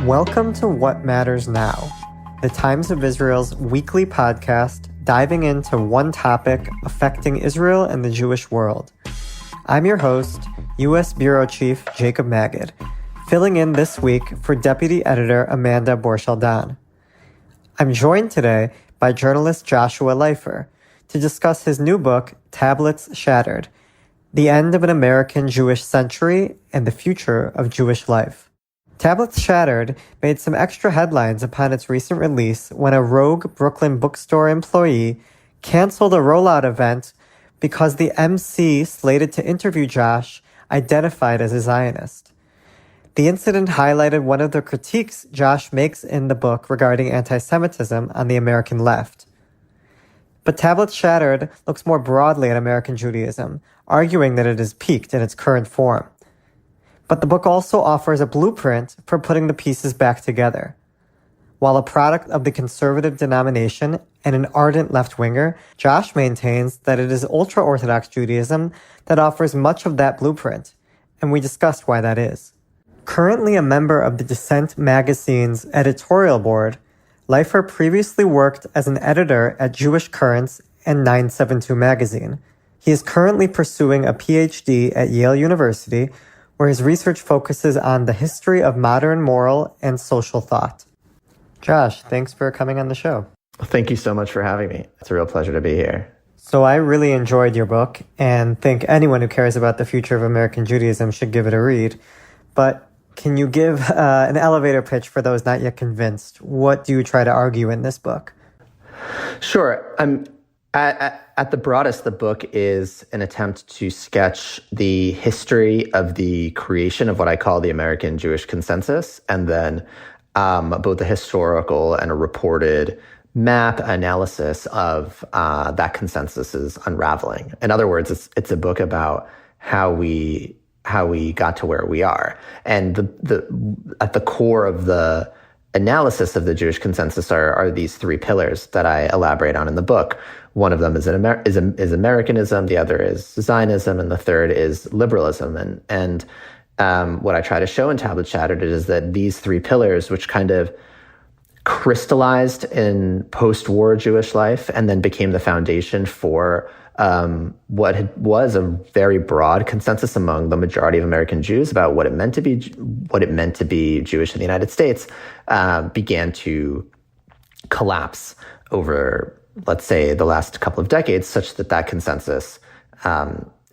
Welcome to What Matters Now, the Times of Israel's weekly podcast diving into one topic affecting Israel and the Jewish world. I'm your host, US Bureau Chief Jacob Magid, filling in this week for Deputy Editor Amanda Borshel-Dan. I'm joined today by journalist Joshua Leifer to discuss his new book, Tablets Shattered: The End of an American Jewish Century and the Future of Jewish Life. Tablets Shattered made some extra headlines upon its recent release when a rogue Brooklyn Bookstore employee canceled a rollout event because the emcee slated to interview Josh identified as a Zionist. The incident highlighted one of the critiques Josh makes in the book regarding antisemitism on the American left. But Tablets Shattered looks more broadly at American Judaism, arguing that it has peaked in its current form. But the book also offers a blueprint for putting the pieces back together. While a product of the conservative denomination and an ardent left-winger, Josh maintains that it is ultra-Orthodox Judaism that offers much of that blueprint, and we discussed why that is. Currently a member of the Dissent magazine's editorial board, Leifer previously worked as an editor at Jewish Currents and 972 magazine. He is currently pursuing a PhD at Yale University, where his research focuses on the history of modern moral and social thought. Josh, thanks for coming on the show. Thank you so much for having me. It's a real pleasure to be here. So I really enjoyed your book and think anyone who cares about the future of American Judaism should give it a read. But can you give an elevator pitch for those not yet convinced? What do you try to argue in this book? Sure. At the broadest, the book is an attempt to sketch the history of the creation of what I call the American Jewish consensus, and then both a historical and a reported map analysis of that consensus's unraveling. In other words, it's a book about how we got to where we are. And at the core of the analysis of the Jewish consensus are these three pillars that I elaborate on in the book. One of them is Americanism, the other is Zionism, and the third is liberalism. And what I try to show in Tablets Shattered is that these three pillars, which kind of crystallized in post-war Jewish life and then became the foundation for what was a very broad consensus among the majority of American Jews about what it meant to be Jewish in the United States, began to collapse over, let's say, the last couple of decades, such that consensus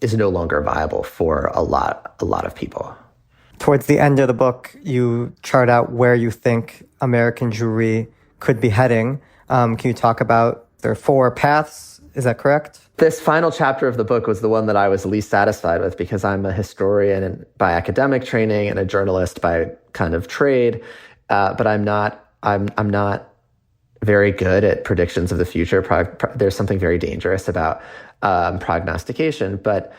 is no longer viable for a lot of people. Towards the end of the book, you chart out where you think American Jewry could be heading. Can you talk about their four paths? Is that correct? This final chapter of the book was the one that I was least satisfied with because I'm a historian by academic training and a journalist by kind of trade, but I'm not very good at predictions of the future. There's something very dangerous about prognostication, but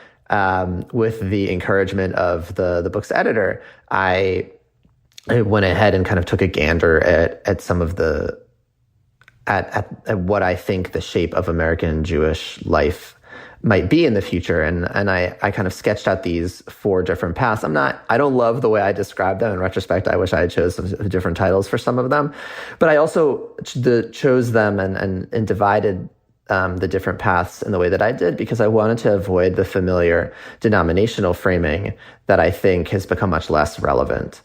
with the encouragement of the book's editor, I went ahead and kind of took a gander at some of at what I think the shape of American Jewish life might be in the future. And I kind of sketched out these four different paths. I don't love the way I describe them. In retrospect, I wish I had chose some different titles for some of them. But I also chose them and divided the different paths in the way that I did because I wanted to avoid the familiar denominational framing that I think has become much less relevant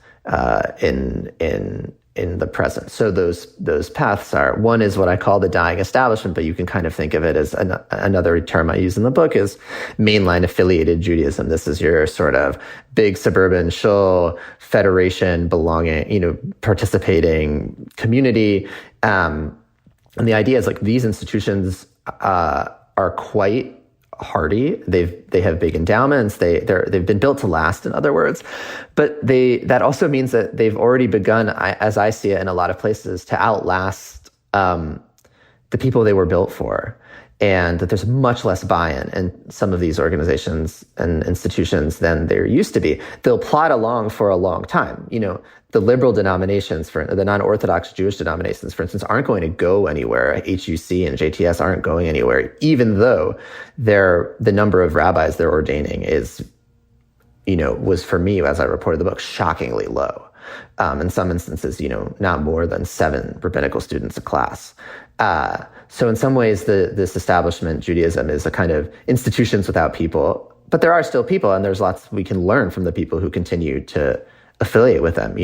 in the present. So those paths are, one is what I call the dying establishment, but you can kind of think of it as another term I use in the book is mainline affiliated Judaism. This is your sort of big suburban shul, federation, belonging, participating community. And the idea is like these institutions are quite hardy. They have big endowments. They've been built to last, in other words. But that also means that they've already begun, as I see it in a lot of places, to outlast the people they were built for. And that there's much less buy-in in some of these organizations and institutions than there used to be. They'll plod along for a long time. The liberal denominations, the non-Orthodox Jewish denominations, for instance, aren't going to go anywhere. HUC and JTS aren't going anywhere, even though the number of rabbis they're ordaining was, for me, as I reported the book, shockingly low. In some instances, not more than 7 rabbinical students a class. So in some ways, this establishment Judaism is a kind of institutions without people, but there are still people, and there's lots we can learn from the people who continue to affiliate with them,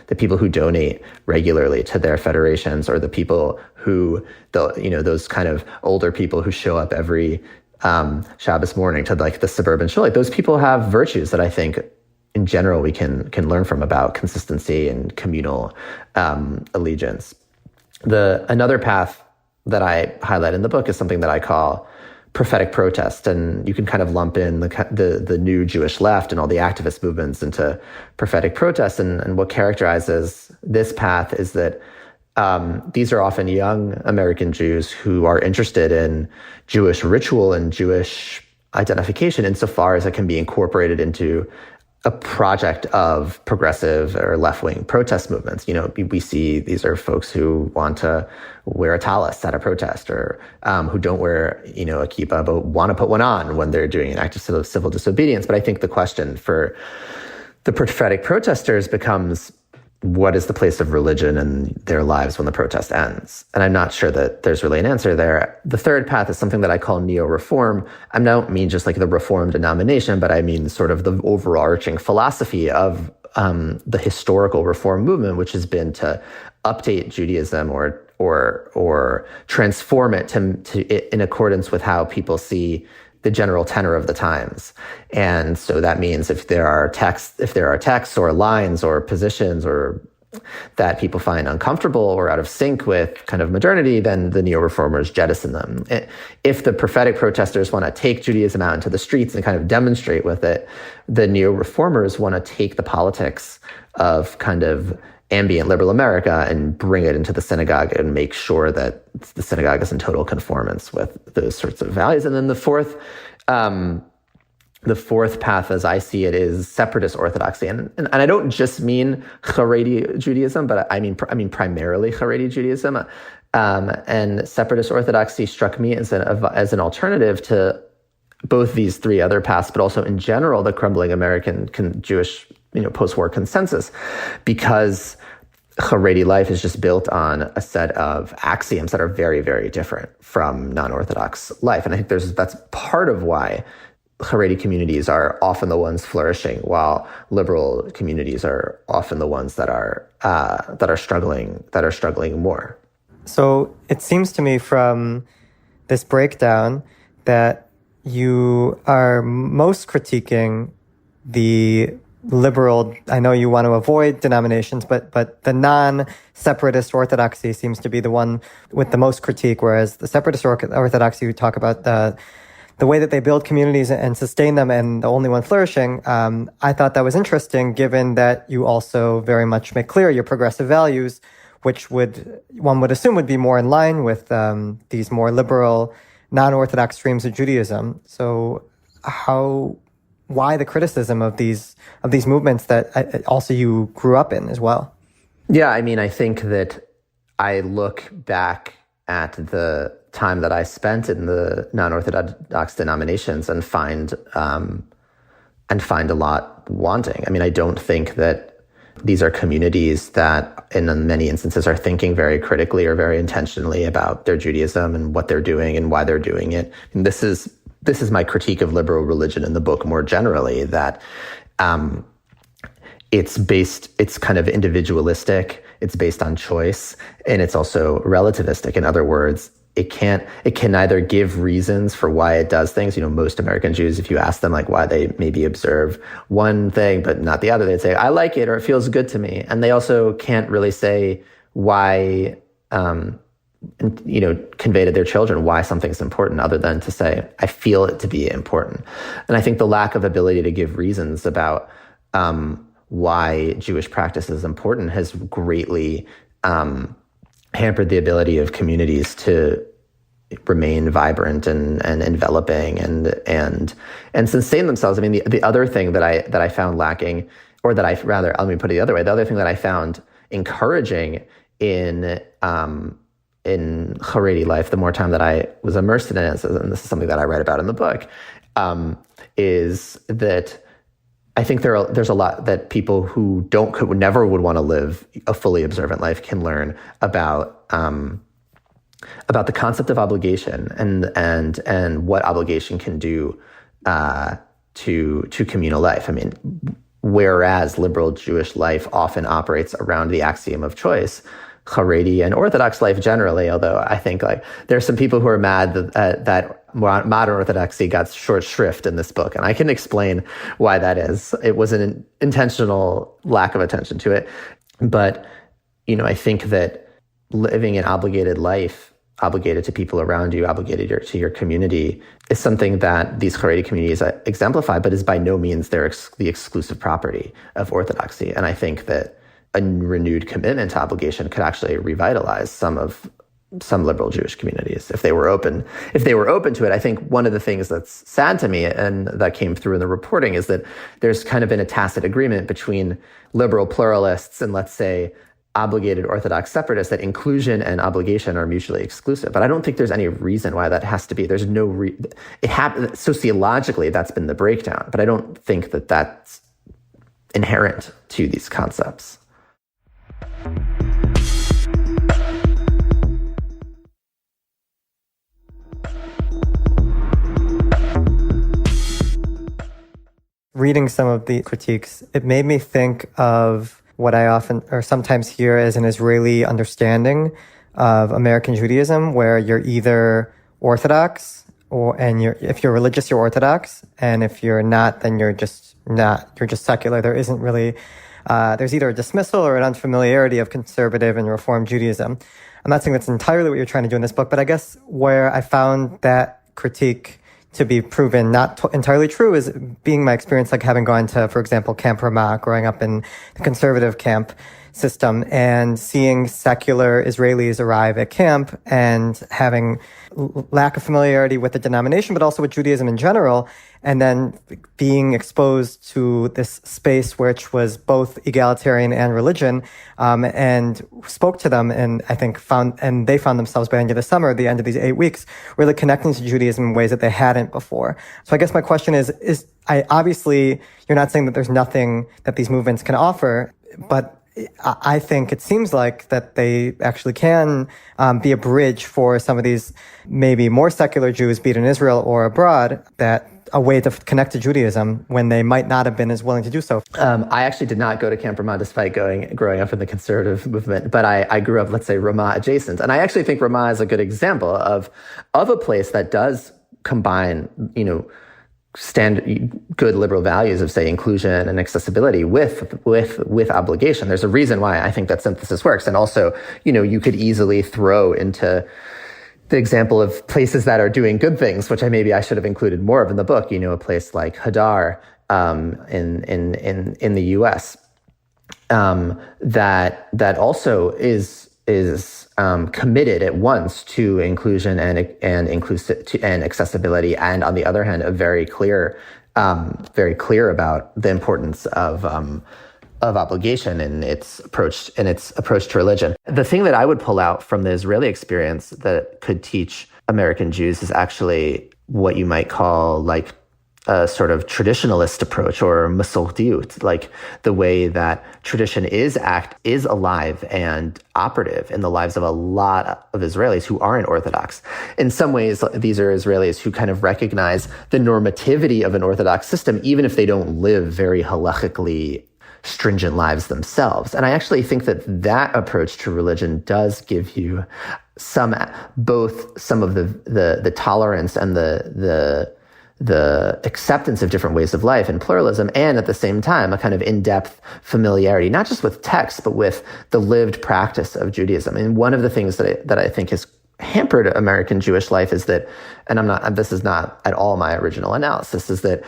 the people who donate regularly to their federations, or the people who, those kind of older people who show up every Shabbos morning to like the suburban shul. Like, those people have virtues that I think in general we can learn from about consistency and communal allegiance. Another path that I highlight in the book is something that I call prophetic protest, and you can kind of lump in the new Jewish left and all the activist movements into prophetic protest. And what characterizes this path is that these are often young American Jews who are interested in Jewish ritual and Jewish identification insofar as it can be incorporated into a project of progressive or left-wing protest movements. We see these are folks who want to wear a tallis at a protest, or who don't wear, a kippah, but want to put one on when they're doing an act of civil disobedience. But I think the question for the prophetic protesters becomes, what is the place of religion in their lives when the protest ends? And I'm not sure that there's really an answer there. The third path is something that I call neo-reform. I don't mean just like the reform denomination, but I mean sort of the overarching philosophy of the historical reform movement, which has been to update Judaism or transform it to in accordance with how people see the general tenor of the times. And so that means if there are texts or lines or positions or that people find uncomfortable or out of sync with kind of modernity, then the neo-reformers jettison them. If the prophetic protesters want to take Judaism out into the streets and kind of demonstrate with it, the neo-reformers want to take the politics of kind of ambient liberal America and bring it into the synagogue and make sure that the synagogue is in total conformance with those sorts of values. And then the fourth path, as I see it, is separatist orthodoxy. And I don't just mean Haredi Judaism, but I mean primarily Haredi Judaism. And separatist orthodoxy struck me as an alternative to both these 3 other paths, but also in general the crumbling American Jewish post-war consensus, because Haredi life is just built on a set of axioms that are very, very different from non-Orthodox life. And I think that's part of why Haredi communities are often the ones flourishing, while liberal communities are often the ones that are struggling more. So it seems to me from this breakdown that you are most critiquing the liberal. I know you want to avoid denominations, but the non-separatist orthodoxy seems to be the one with the most critique, whereas the separatist orthodoxy, we talk about the way that they build communities and sustain them, and the only one flourishing. I thought that was interesting, given that you also very much make clear your progressive values, which one would assume would be more in line with these more liberal, non-Orthodox streams of Judaism. So why the criticism of these movements that also you grew up in as well? Yeah, I think that I look back at the time that I spent in the non-Orthodox denominations and find a lot wanting. I don't think that these are communities that in many instances are thinking very critically or very intentionally about their Judaism and what they're doing and why they're doing it. And this is my critique of liberal religion in the book more generally, that it's kind of individualistic, it's based on choice, and it's also relativistic. In other words, it can neither give reasons for why it does things. Most American Jews, if you ask them like why they maybe observe one thing but not the other, they'd say, I like it, or it feels good to me. And they also can't really say why, convey to their children why something's important, other than to say, I feel it to be important. And I think the lack of ability to give reasons about why Jewish practice is important has greatly hampered the ability of communities to remain vibrant and enveloping and sustain themselves. The other thing that I found lacking, or that let me put it the other way, the other thing that I found encouraging in Haredi life, the more time that I was immersed in it, and this is something that I write about in the book, is that I think there's a lot that people who never would want to live a fully observant life can learn about the concept of obligation and what obligation can do to communal life. I mean, whereas liberal Jewish life often operates around the axiom of choice, Haredi and Orthodox life generally, although I think there's some people who are mad that modern Orthodoxy got short shrift in this book, and I can explain why that is. It was an intentional lack of attention to it. But, I think that living an obligated life, obligated to people around you, obligated to your community, is something that these Haredi communities exemplify, but is by no means the exclusive property of Orthodoxy. And I think that a renewed commitment to obligation could actually revitalize some liberal Jewish communities if they were open to it. I think one of the things that's sad to me, and that came through in the reporting, is that there's kind of been a tacit agreement between liberal pluralists and, let's say, obligated Orthodox separatists that inclusion and obligation are mutually exclusive. But I don't think there's any reason why that has to be. There's no sociologically, that's been the breakdown, but I don't think that that's inherent to these concepts. Reading some of the critiques, it made me think of what I often or sometimes hear as an Israeli understanding of American Judaism, where you're either Orthodox if you're religious, you're Orthodox, and if you're not, then you're just not. You're just secular. There isn't really there's either a dismissal or an unfamiliarity of conservative and Reform Judaism. I'm not saying that's entirely what you're trying to do in this book, but I guess where I found that critique to be proven not entirely true is being my experience, having gone to, for example, Camp Ramah, growing up in the conservative camp system, and seeing secular Israelis arrive at camp and having lack of familiarity with the denomination, but also with Judaism in general, and then being exposed to this space which was both egalitarian and religion, and spoke to them, and I think they found themselves by the end of the summer, the end of these 8 weeks, really connecting to Judaism in ways that they hadn't before. So I guess my question is obviously you're not saying that there's nothing that these movements can offer, but I think it seems like that they actually can be a bridge for some of these maybe more secular Jews, be it in Israel or abroad, that a way to connect to Judaism when they might not have been as willing to do so. I actually did not go to Camp Ramah despite growing up in the conservative movement, but I grew up, let's say, Ramah adjacent. And I actually think Ramah is a good example of a place that does combine, good liberal values of, say, inclusion and accessibility with obligation. There's a reason why I think that synthesis works. And also, you could easily throw into the example of places that are doing good things, which I should have included more of in the book. A place like Hadar in the US that also is committed at once to inclusion and accessibility, and on the other hand, very clear about the importance of obligation and its approach to religion. The thing that I would pull out from the Israeli experience that could teach American Jews is actually what you might call a sort of traditionalist approach, or masortiut, the way that tradition is alive and operative in the lives of a lot of Israelis who aren't Orthodox. In some ways, these are Israelis who kind of recognize the normativity of an Orthodox system, even if they don't live very halachically stringent lives themselves. And I actually think that approach to religion does give you some of the tolerance and the acceptance of different ways of life and pluralism, and at the same time, a kind of in-depth familiarity, not just with text, but with the lived practice of Judaism. And one of the things that I think has hampered American Jewish life is that, and this is not at all my original analysis, is that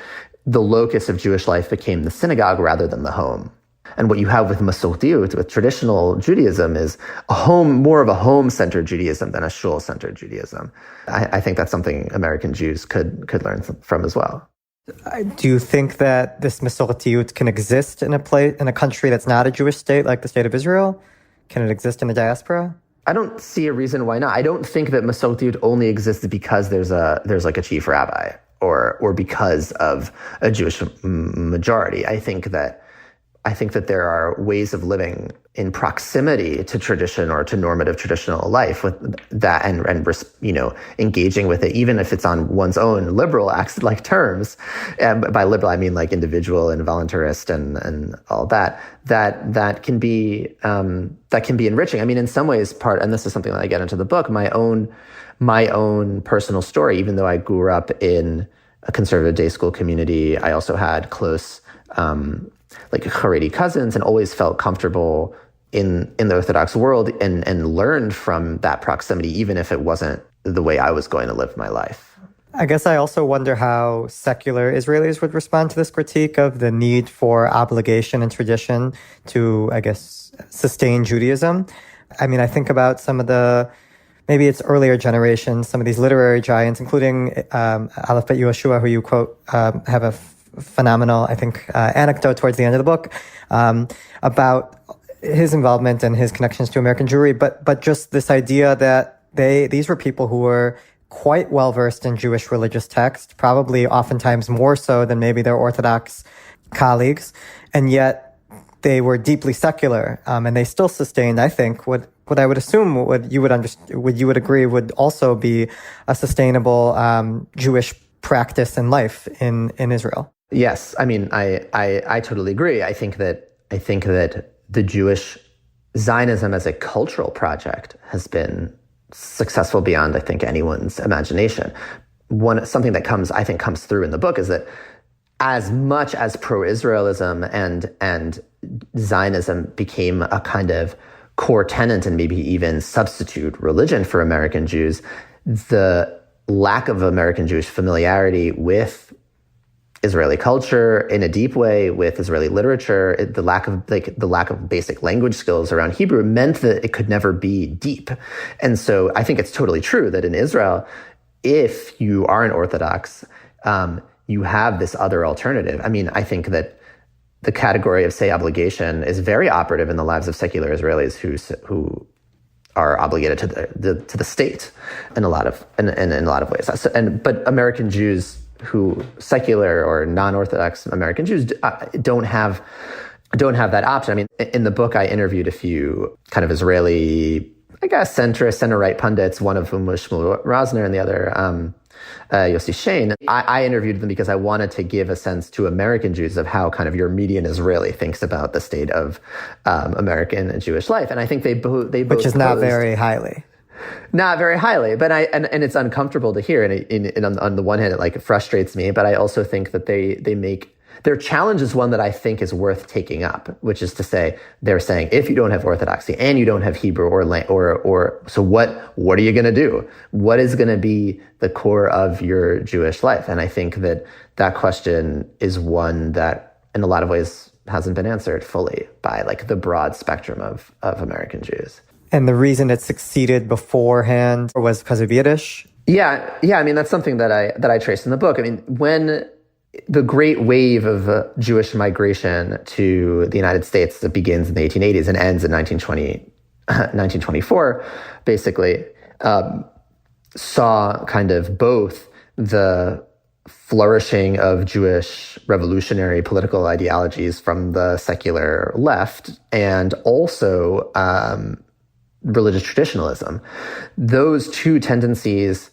the locus of Jewish life became the synagogue rather than the home. And what you have with masortiut, with traditional Judaism, is more of a home-centered Judaism than a shul-centered Judaism. I think that's something American Jews could learn from as well. Do you think that this masortiut can exist in a country that's not a Jewish state, like the state of Israel? Can it exist in the diaspora? I don't see a reason why not. I don't think that masortiut only exists because there's a chief rabbi, or because of a Jewish majority. I think that there are ways of living in proximity to tradition or to normative traditional life with that and engaging with it, even if it's on one's own liberal like terms. And by liberal, I mean like individual and voluntarist and all that can be enriching. I mean, in some ways, and this is something that I get into the book, my own personal story, even though I grew up in a conservative day school community, I also had close Haredi cousins and always felt comfortable in the Orthodox world and learned from that proximity, even if it wasn't the way I was going to live my life. I guess I also wonder how secular Israelis would respond to this critique of the need for obligation and tradition to, I guess, sustain Judaism. I mean, I think about some of maybe it's earlier generations, some of these literary giants, including Aleph Bet Yehoshua, who you quote, have a phenomenal, I think, anecdote towards the end of the book about his involvement and his connections to American Jewry, but just this idea that these were people who were quite well versed in Jewish religious text, probably oftentimes more so than maybe their Orthodox colleagues, and yet they were deeply secular, and they still sustained, I think, what I would assume you would agree would also be a sustainable Jewish practice in life in Israel. Yes, I mean, I totally agree. I think that the Jewish Zionism as a cultural project has been successful beyond, I think, anyone's imagination. Something that comes through in the book is that as much as pro-Israelism and Zionism became a kind of core tenet and maybe even substitute religion for American Jews, the lack of American Jewish familiarity with Israeli culture in a deep way, with Israeli literature, the lack of basic language skills around Hebrew meant that it could never be deep. And so I think it's totally true that in Israel, if you are an Orthodox, you have this other alternative. I mean, I think that the category of, say, obligation is very operative in the lives of secular Israelis who are obligated to the state in a lot of ways. But American Jews secular or non-Orthodox American Jews don't have that option. I mean, in the book, I interviewed a few kind of Israeli, I guess, centrist, center-right pundits, one of whom was Shmuel Rosner and the other Yossi Shane. I interviewed them because I wanted to give a sense to American Jews of how kind of your median Israeli thinks about the state of American Jewish life. And I think they both which is not very highly. Not very highly, but and it's uncomfortable to hear. And on the one hand, it frustrates me, but I also think that they make their challenge is one that I think is worth taking up, which is to say, they're saying if you don't have Orthodoxy and you don't have Hebrew or so what are you going to do? What is going to be the core of your Jewish life? And I think that question is one that, in a lot of ways, hasn't been answered fully by the broad spectrum of American Jews. And the reason it succeeded beforehand was because of Yiddish? Yeah. I mean, that's something that I trace in the book. I mean, when the great wave of Jewish migration to the United States that begins in the 1880s and ends in 1924, basically, saw kind of both the flourishing of Jewish revolutionary political ideologies from the secular left and also religious traditionalism. Those two tendencies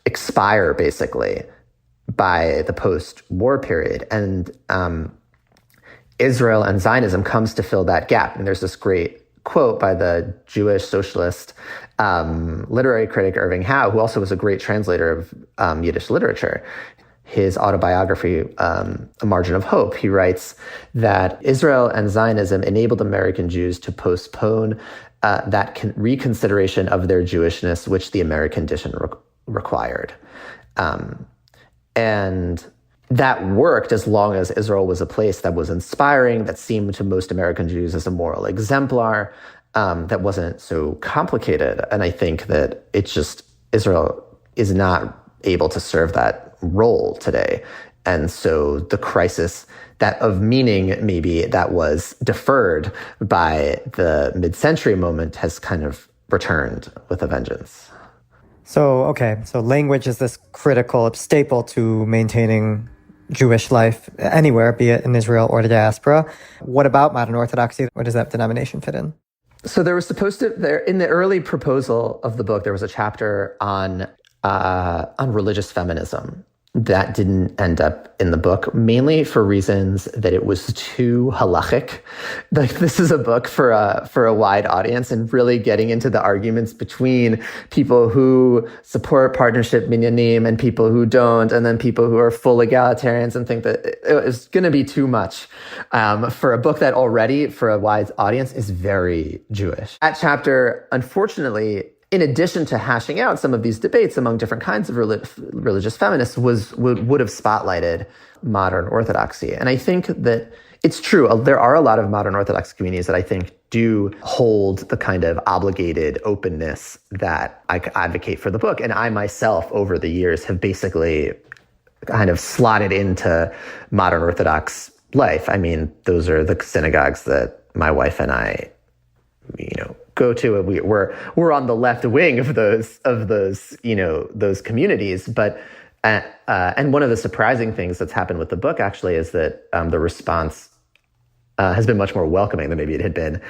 expire basically by the post-war period, and Israel and Zionism comes to fill that gap. And there's this great quote by the Jewish socialist literary critic Irving Howe, who also was a great translator of Yiddish literature. His autobiography, A Margin of Hope, he writes that Israel and Zionism enabled American Jews to postpone that reconsideration of their Jewishness, which the American condition required. And that worked as long as Israel was a place that was inspiring, that seemed to most American Jews as a moral exemplar, that wasn't so complicated. And I think that Israel is not able to serve that role today. And so the crisis of meaning maybe that was deferred by the mid-century moment has kind of returned with a vengeance. So language is this critical staple to maintaining Jewish life anywhere, be it in Israel or the diaspora. What about modern Orthodoxy? Where does that denomination fit in? So there was in the early proposal of the book, there was a chapter on religious feminism. That didn't end up in the book, mainly for reasons that it was too halachic. Like, this is a book for a wide audience, and really getting into the arguments between people who support partnership minyanim and people who don't, and then people who are full egalitarians and think that it was going to be too much for a book that already, for a wide audience, is very Jewish. That chapter, unfortunately, in addition to hashing out some of these debates among different kinds of religious feminists, would have spotlighted modern Orthodoxy. And I think that it's true. There are a lot of modern Orthodox communities that I think do hold the kind of obligated openness that I advocate for the book. And I myself, over the years, have basically kind of slotted into modern Orthodox life. I mean, those are the synagogues that my wife and I, go to. We're on the left wing of those communities. But and one of the surprising things that's happened with the book actually is that the response has been much more welcoming than maybe it had been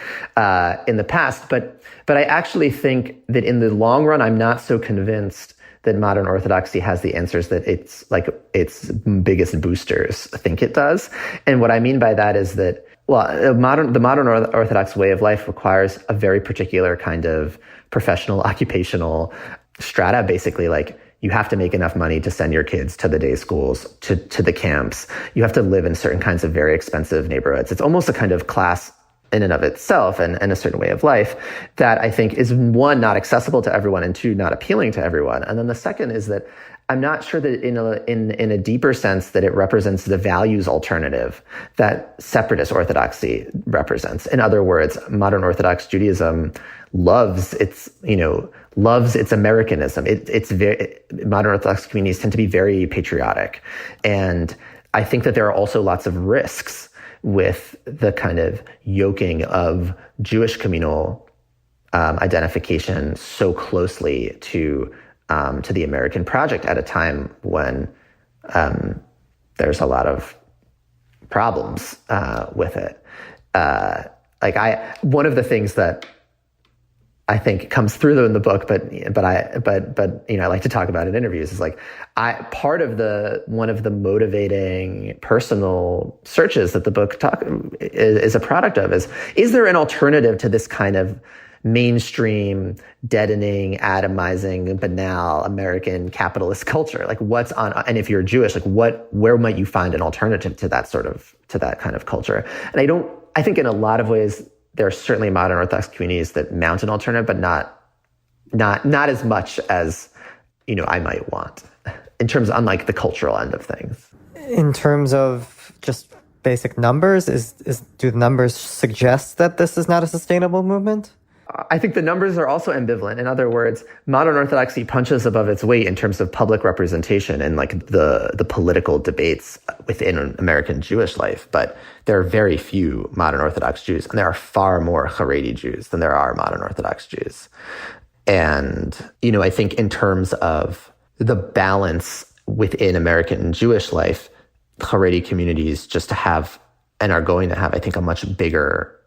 in the past. But I actually think that in the long run, I'm not so convinced that modern Orthodoxy has the answers that its biggest boosters think it does. And what I mean by that is that, the modern Orthodox way of life requires a very particular kind of professional, occupational strata. Basically, like, you have to make enough money to send your kids to the day schools, to the camps. You have to live in certain kinds of very expensive neighborhoods. It's almost a kind of class in and of itself, and a certain way of life that I think is, one, not accessible to everyone, and two, not appealing to everyone. And then the second is that I'm not sure that in a deeper sense that it represents the values alternative that separatist Orthodoxy represents. In other words, modern Orthodox Judaism loves its Americanism. Modern Orthodox communities tend to be very patriotic. And I think that there are also lots of risks with the kind of yoking of Jewish communal identification so closely to the American project at a time when there's a lot of problems with it. One of the things that I think comes through in the book, but I like to talk about in interviews, is like, one of the motivating personal searches that the book is a product of is there an alternative to this kind of mainstream, deadening, atomizing, banal American capitalist culture? Like, what's on, and if you're Jewish, like, where might you find an alternative to that kind of culture? And I think in a lot of ways, there are certainly modern Orthodox communities that mount an alternative, but not as much as, I might want, in terms of, unlike the cultural end of things. In terms of just basic numbers, do the numbers suggest that this is not a sustainable movement? I think the numbers are also ambivalent. In other words, modern Orthodoxy punches above its weight in terms of public representation and like the political debates within American Jewish life. But there are very few modern Orthodox Jews, and there are far more Haredi Jews than there are modern Orthodox Jews. And, I think in terms of the balance within American Jewish life, Haredi communities just have, and are going to have, I think, a much bigger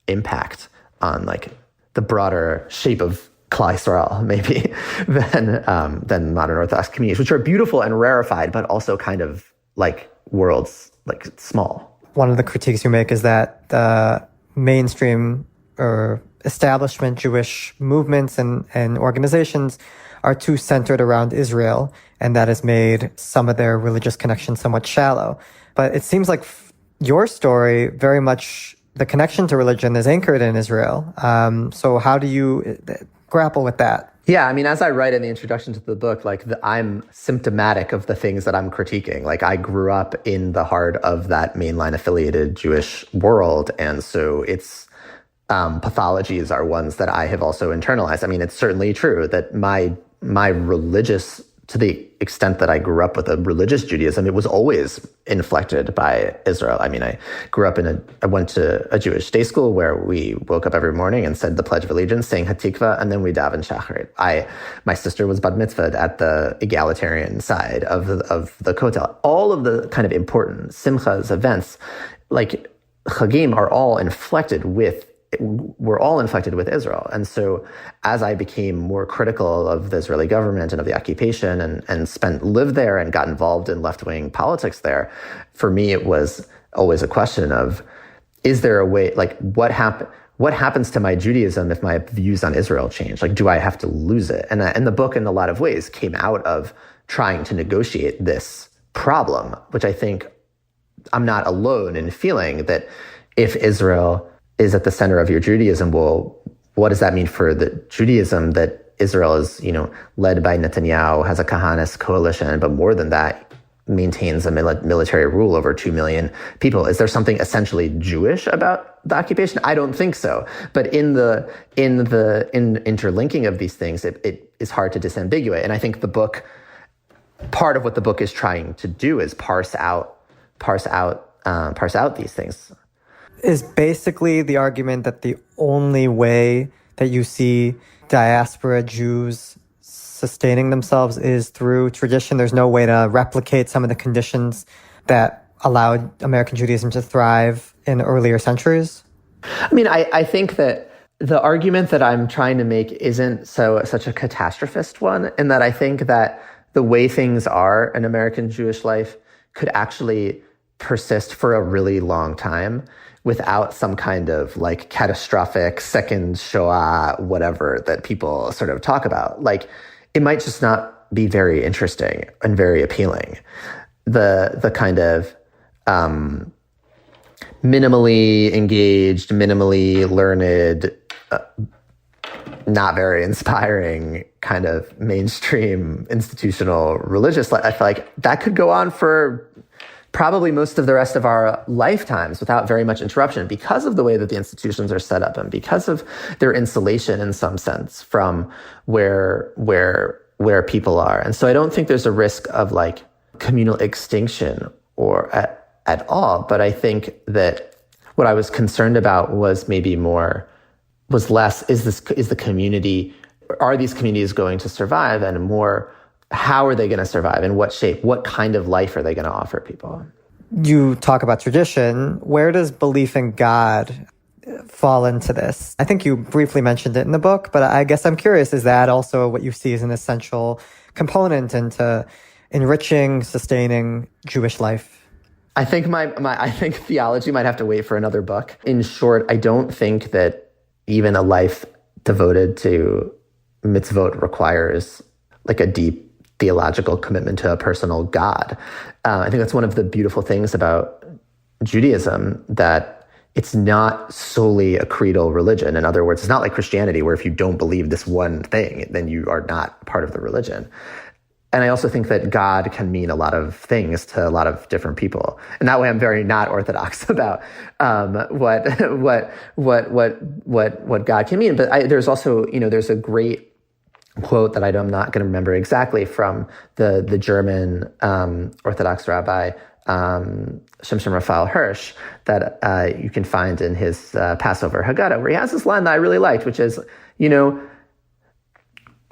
impact on like the broader shape of Klal Yisrael, maybe, than modern Orthodox communities, which are beautiful and rarefied, but also kind of like worlds, like small. One of the critiques you make is that the mainstream or establishment Jewish movements and organizations are too centered around Israel, and that has made some of their religious connections somewhat shallow. But it seems like your story very much, the connection to religion is anchored in Israel. So how do you grapple with that? Yeah, I mean, as I write in the introduction to the book, like I'm symptomatic of the things that I'm critiquing. Like, I grew up in the heart of that mainline affiliated Jewish world. And so its pathologies are ones that I have also internalized. I mean, it's certainly true that my religious to the extent that I grew up with a religious Judaism, it was always inflected by Israel. I mean, I went to a Jewish day school where we woke up every morning and said the Pledge of Allegiance, sang Hatikva, and then we daven Shacharit. My sister was bat mitzvahed at the egalitarian side of the Kotel. All of the kind of important simchas, events, like Chagim, were all inflected with Israel. And so as I became more critical of the Israeli government and of the occupation and lived there and got involved in left-wing politics there, for me, it was always a question of, is there a way, like, what happens to my Judaism if my views on Israel change? Like, do I have to lose it? And the book, in a lot of ways, came out of trying to negotiate this problem, which I think I'm not alone in feeling that if Israel is at the center of your Judaism, well, what does that mean for the Judaism that Israel is, led by Netanyahu, has a Kahanist coalition, but more than that, maintains a military rule over 2 million people? Is there something essentially Jewish about the occupation? I don't think so. But in interlinking of these things, it is hard to disambiguate. And I think part of what the book is trying to do is parse out these things. Is basically the argument that the only way that you see diaspora Jews sustaining themselves is through tradition? There's no way to replicate some of the conditions that allowed American Judaism to thrive in earlier centuries? I mean, I think that the argument that I'm trying to make isn't such a catastrophist one, in that I think that the way things are in American Jewish life could actually persist for a really long time without some kind of like catastrophic second Shoah, whatever that people sort of talk about. Like, it might just not be very interesting and very appealing. The kind of minimally engaged, minimally learned, not very inspiring kind of mainstream institutional religious life, I feel like that could go on for probably most of the rest of our lifetimes without very much interruption, because of the way that the institutions are set up and because of their insulation in some sense from where people are. And so I don't think there's a risk of like communal extinction or at all. But I think that what I was concerned about was less, is the community, are these communities going to survive, and more, how are they going to survive? In what shape? What kind of life are they going to offer people? You talk about tradition. Where does belief in God fall into this? I think you briefly mentioned it in the book, but I guess I'm curious, is that also what you see as an essential component into enriching, sustaining Jewish life? I think I think theology might have to wait for another book. In short, I don't think that even a life devoted to mitzvot requires like a deep theological commitment to a personal God. I think that's one of the beautiful things about Judaism, that it's not solely a creedal religion. In other words, it's not like Christianity, where if you don't believe this one thing, then you are not part of the religion. And I also think that God can mean a lot of things to a lot of different people. And that way I'm very not Orthodox about what God can mean. But there's also, there's a great quote that I'm not going to remember exactly from the German Orthodox rabbi Shimshon Raphael Hirsch that you can find in his Passover Haggadah, where he has this line that I really liked, which is,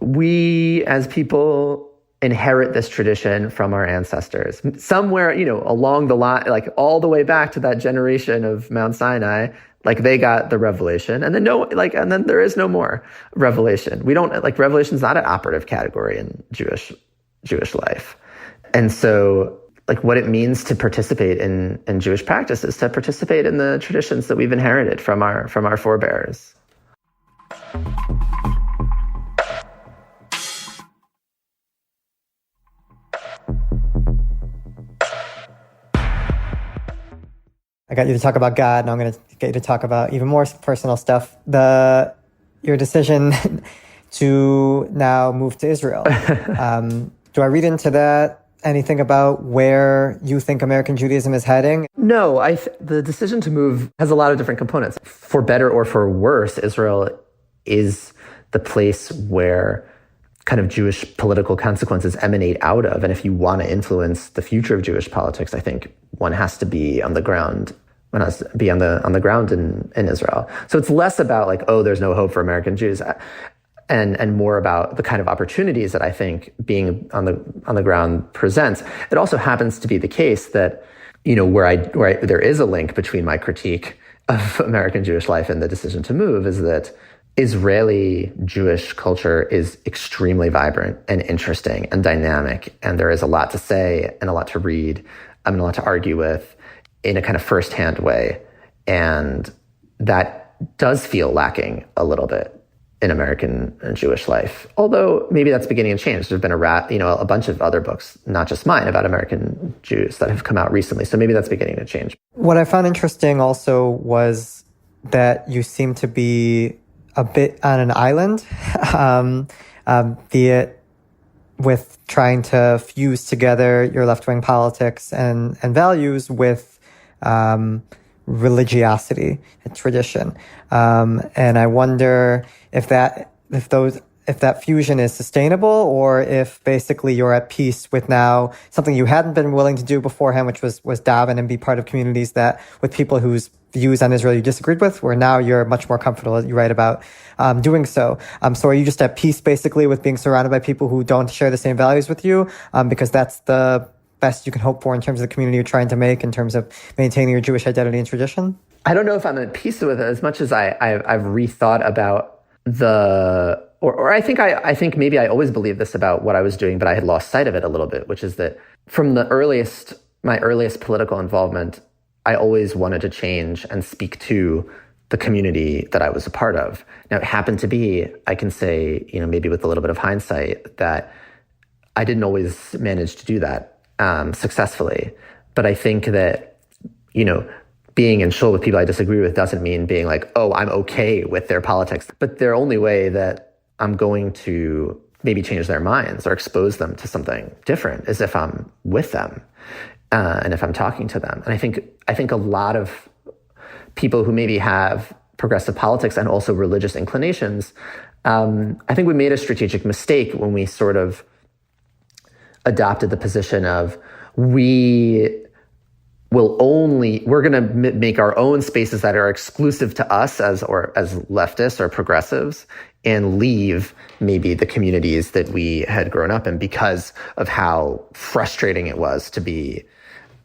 we as people inherit this tradition from our ancestors. Somewhere, along the line, like all the way back to that generation of Mount Sinai, like they got the revelation, and then and then there is no more revelation. We don't, like, revelation's not an operative category in Jewish life. And so, like, what it means to participate in Jewish practice is to participate in the traditions that we've inherited from our forebears. I got you to talk about God, and I'm going to get you to talk about even more personal stuff. Your decision to now move to Israel. Do I read into that anything about where you think American Judaism is heading? No, the decision to move has a lot of different components. For better or for worse, Israel is the place where kind of Jewish political consequences emanate out of. And if you want to influence the future of Jewish politics, I think one has to be on the ground. One has to be on the ground in Israel. So it's less about like, oh, there's no hope for American Jews, and more about the kind of opportunities that I think being on the ground presents. It also happens to be the case that, where there is a link between my critique of American Jewish life and the decision to move is that Israeli Jewish culture is extremely vibrant and interesting and dynamic. And there is a lot to say and a lot to read and a lot to argue with in a kind of firsthand way. And that does feel lacking a little bit in American Jewish life. Although maybe that's beginning to change. There's been a bunch of other books, not just mine, about American Jews that have come out recently. So maybe that's beginning to change. What I found interesting also was that you seem to be a bit on an island, be it with trying to fuse together your left-wing politics and values with religiosity and tradition. And I wonder if that fusion is sustainable, or if basically you're at peace with now something you hadn't been willing to do beforehand, which was daven and be part of communities that with people whose views on Israel you disagreed with, where now you're much more comfortable, you write about, doing so. So are you just at peace basically with being surrounded by people who don't share the same values with you? Because that's the best you can hope for in terms of the community you're trying to make, in terms of maintaining your Jewish identity and tradition? I don't know if I'm at peace with it as much as I've rethought about I think maybe I always believed this about what I was doing, but I had lost sight of it a little bit, which is that from my earliest political involvement, I always wanted to change and speak to the community that I was a part of. Now, it happened to be, I can say, maybe with a little bit of hindsight, that I didn't always manage to do that successfully. But I think that, being in shul with people I disagree with doesn't mean being like, oh, I'm okay with their politics. But the only way that I'm going to maybe change their minds or expose them to something different is if I'm with them and if I'm talking to them. And I think a lot of people who maybe have progressive politics and also religious inclinations, I think we made a strategic mistake when we sort of adopted the position of we're going to make our own spaces that are exclusive to us as leftists or progressives, and leave maybe the communities that we had grown up in because of how frustrating it was to be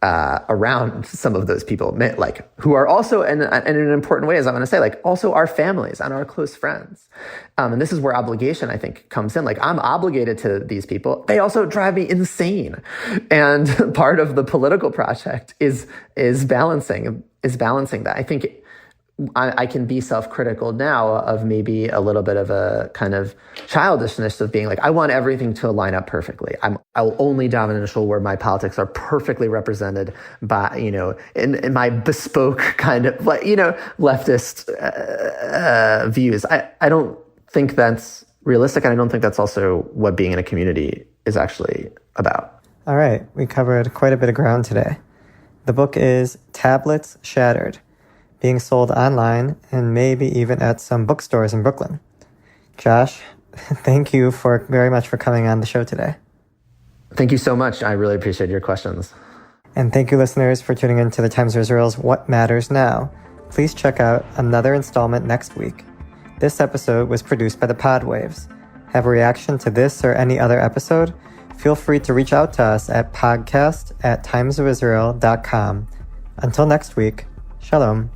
around some of those people, like who are also, and in an important way, as I'm going to say, like also our families and our close friends. And this is where obligation, I think, comes in. Like, I'm obligated to these people. They also drive me insane. And part of the political project is balancing that. I think I can be self-critical now of maybe a little bit of a kind of childishness of being like, I want everything to line up perfectly. I'll only daven in a shul where my politics are perfectly represented by, in my bespoke kind of, leftist views. I don't think that's realistic, and I don't think that's also what being in a community is actually about. All right, we covered quite a bit of ground today. The book is Tablets Shattered, being sold online and maybe even at some bookstores in Brooklyn. Josh, thank you very much for coming on the show today. Thank you so much. I really appreciate your questions. And thank you, listeners, for tuning in to the Times of Israel's What Matters Now. Please check out another installment next week. This episode was produced by the Podwaves. Have a reaction to this or any other episode? Feel free to reach out to us at podcast@timesofisrael.com. Until next week, shalom.